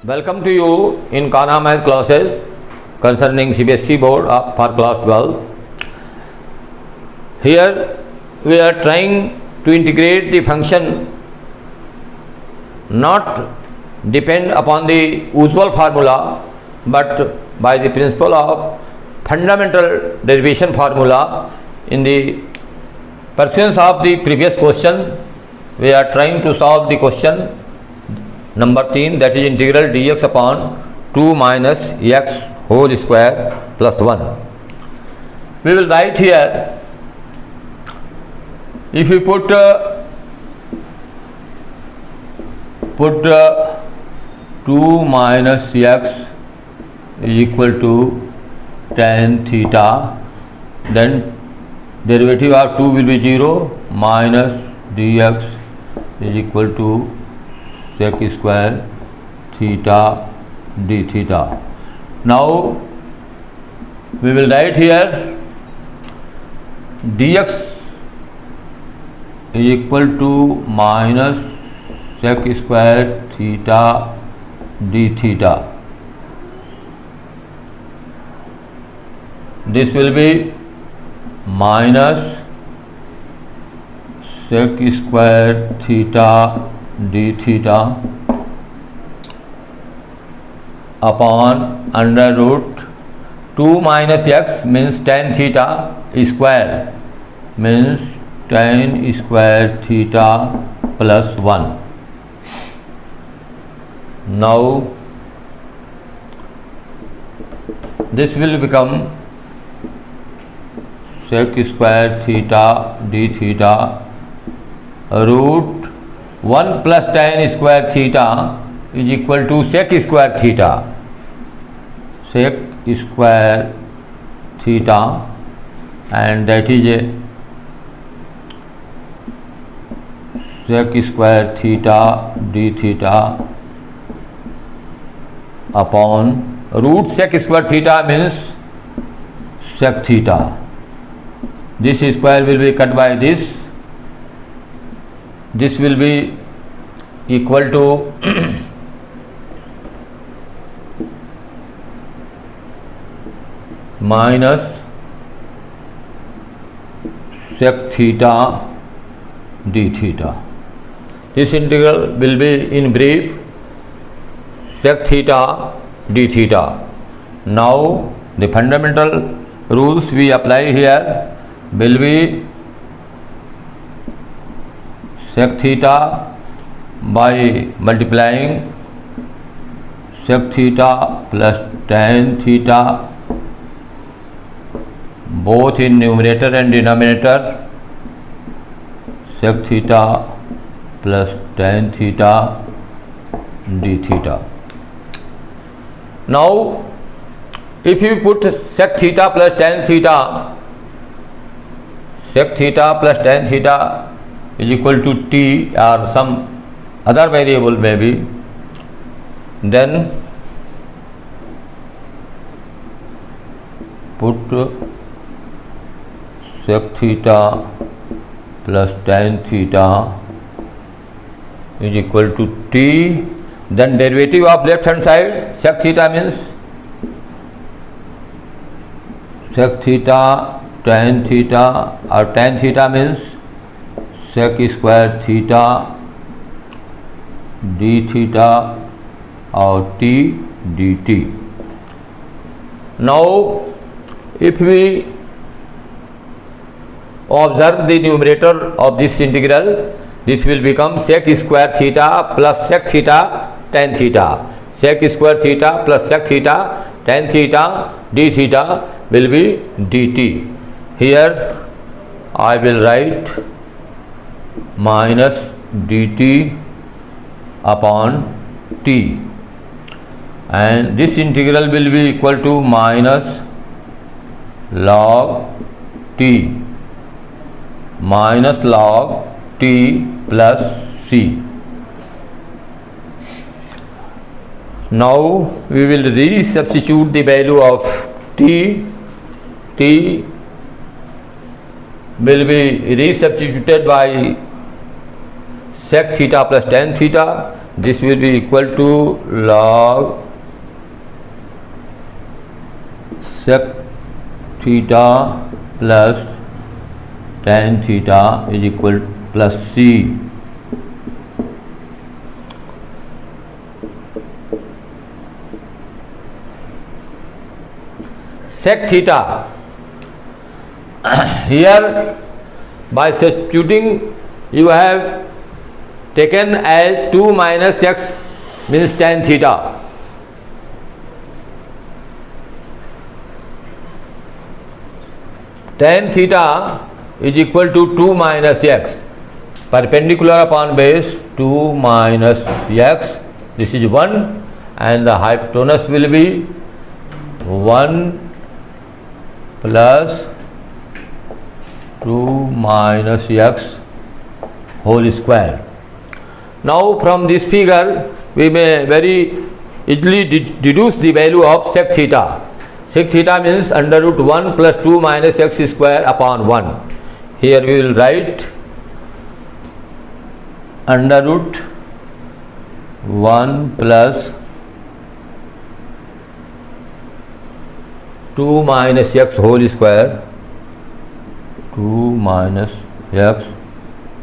Welcome to you in Kana Math classes concerning CBSE board for class 12. Here we are trying to integrate the function not depend upon the usual formula but by the principle of fundamental derivation formula. In the pursuance of the previous question, we are trying to solve the question number 3, that is integral dx upon 2 minus x whole square plus 1. We will write here, if we put 2 minus x is equal to tan theta, then derivative of 2 will be 0, minus dx is equal to sec square theta d theta. Now we will write here dx is equal to minus sec square theta d theta. This will be minus sec square theta d theta upon under root 2 minus x means tan theta square, means tan square theta plus 1. Now this will become sec square theta d theta root 1 plus tan square theta is equal to sec square theta. Sec square theta, and that is a sec square theta d theta upon root sec square theta means sec theta. This square will be cut by this. This will be equal to minus sec theta d theta. This integral will be in brief sec theta d theta. Now the fundamental rules we apply here will be sec theta by multiplying sec theta plus tan theta both in numerator and denominator, sec theta plus tan theta d theta. Now if you put sec theta plus tan theta, sec theta plus tan theta is equal to t or some other variable maybe, then put sec theta plus tan theta is equal to t, then derivative of left hand side sec theta means sec theta tan theta, or tan theta means sec square theta d theta or t dt. Now if we observe the numerator of this integral, this will become sec square theta plus sec theta tan theta. Sec square theta plus sec theta tan theta d theta will be dt. Here I will write minus dt upon t, and this integral will be equal to minus log t minus log t plus c. Now we will re-substitute the value of t. T will be re-substituted by sec theta plus tan theta, this will be equal to log sec theta plus tan theta is equal plus c. Sec theta, here by substituting you have taken as 2 minus x means tan theta. Tan theta is equal to 2 minus x, perpendicular upon base 2 minus x, this is 1, and the hypotenuse will be 1 plus 2 minus x whole square. Now from this figure we may very easily deduce the value of sec theta. Sec theta means under root 1 plus 2 minus x square upon 1. Here we will write under root 1 plus 2 minus x whole square, 2 minus x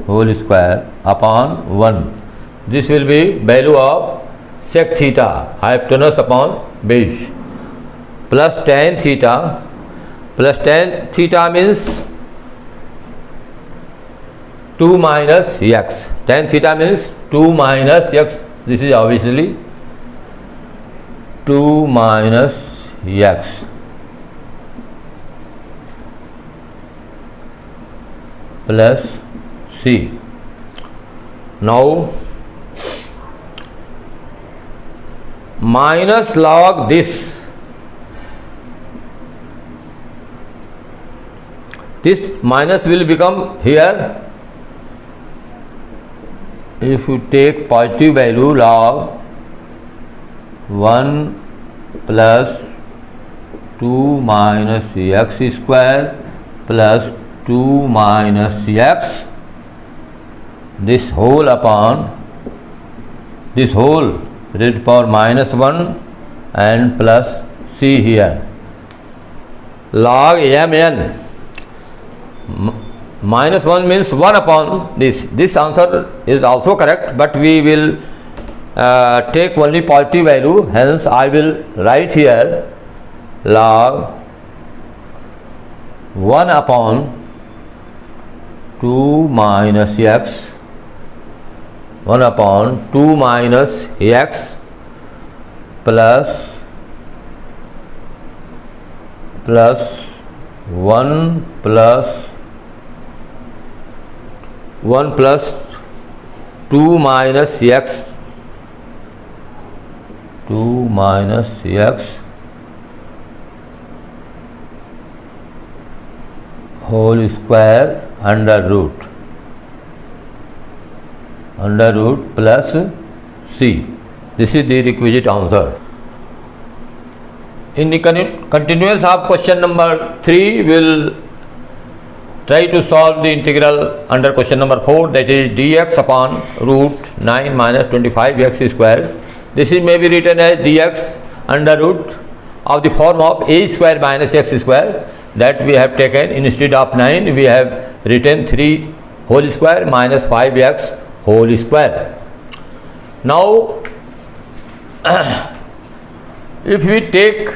whole square upon 1. This will be value of sec theta, hypotenuse upon base, plus tan theta. Plus tan theta means 2 minus x. Tan theta means 2 minus x. This is obviously 2 minus x plus c. Now minus log this minus will become here, if you take positive value log 1 plus 2 minus x square plus 2 minus x, this whole upon this whole raised to power minus 1 and plus c here. Log mn, minus 1 means 1 upon this. This answer is also correct, but we will take only positive value, hence I will write here log 1 upon 2 minus x, 1 upon 2 minus x plus 1 plus 2 minus x, 2 minus x whole square under root plus c. This is the requisite answer. In the continuance of question number 3, we will try to solve the integral under question number 4, that is dx upon root 9 minus 25x square. This is may be written as dx under root of the form of a square minus x square, that we have taken instead of 9 we have written 3 whole square minus 5x whole square. Now if we take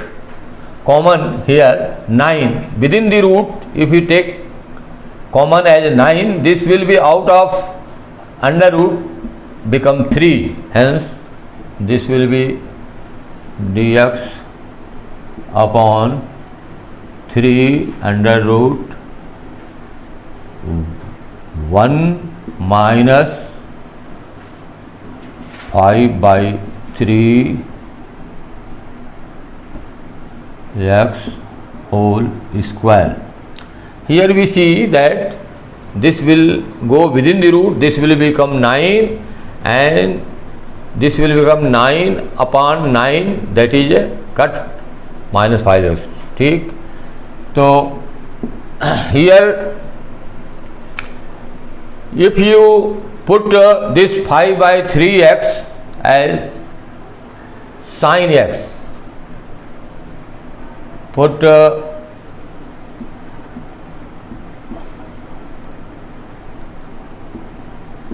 common here 9 within the root, if we take common as 9, this will be out of under root become 3, hence this will be dx upon 3 under root 1 minus 5 by 3 x whole square. Here we see that this will go within the root, this will become 9 and this will become 9 upon 9, that is a cut minus 5x. ठीक, so here if you put this 5 by 3x as sin x. Put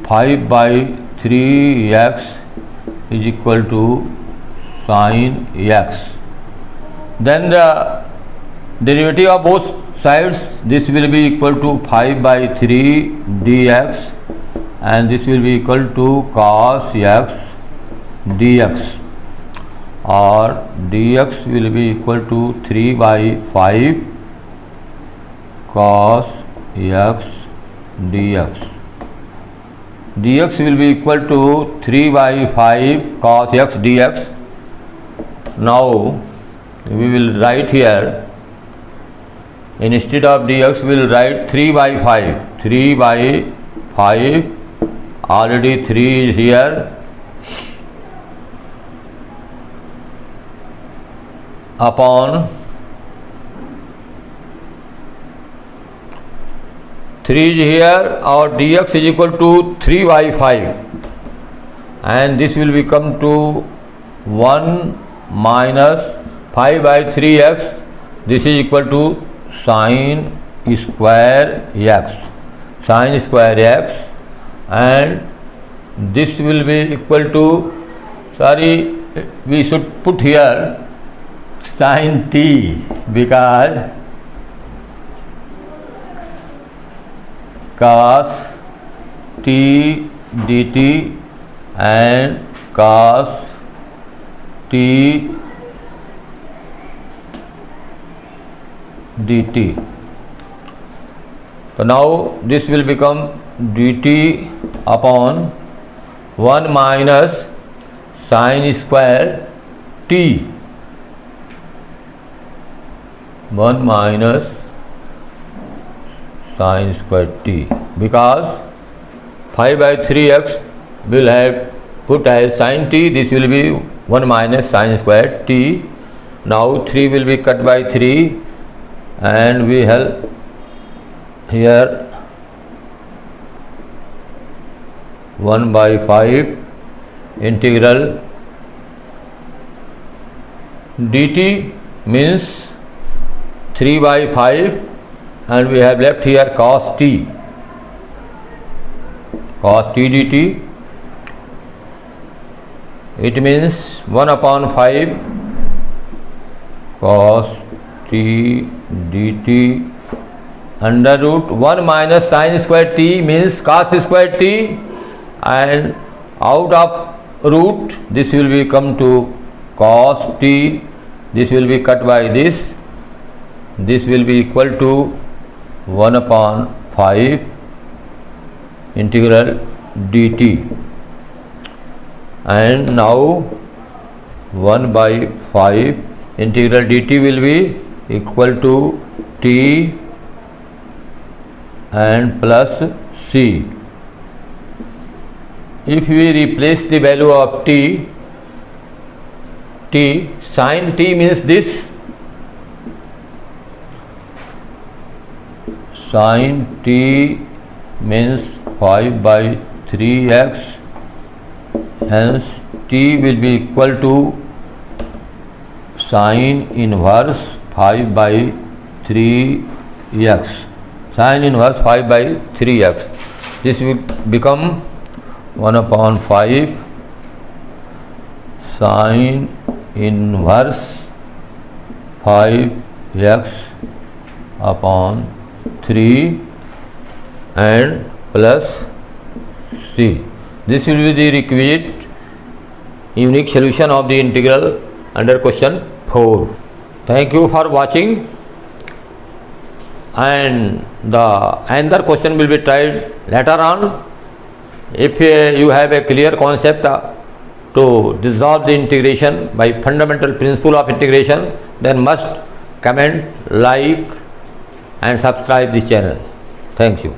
5/3x is equal to sin x. Then the derivative of both sides, this will be equal to 5/3 dx, and this will be equal to cos x dx, or dx will be equal to 3/5 cos x dx. Dx will be equal to 3/5 cos x dx. Now we will write here, instead of dx we will write 3/5. 3/5, already 3 is here, upon 3 is here, or dx is equal to 3/5, and this will become to 1 minus 5/3x. This is equal to sin square x, sin square x, and this will be equal to, sorry, we should put here sin t, because cos t dt and cos t dt. So now this will become dt upon 1 minus sin square t, 1 minus sin square t, because 5/3x will have put as sin t. This will be 1 minus sin square t. Now 3 will be cut by 3, and we have here 1/5 integral dt means 3/5, and we have left here cos t dt. It means 1/5 cos t dt under root 1 minus sin square t means cos square t, and out of root this will become to cos t. This will be cut by this. This will be equal to 1/5 integral dt, and now 1/5 integral dt will be equal to t and plus c. If we replace the value of t, sin t means this, sin t means 5/3x, hence t will be equal to sin inverse 5/3x, sin inverse 5/3x. This will become 1/5 sin inverse 5x upon 3 and plus c. This will be the requisite unique solution of the integral under question 4. Thank you for watching, and the another question will be tried later on. If you have a clear concept to resolve the integration by fundamental principle of integration, then must comment, like and subscribe this channel. Thank you.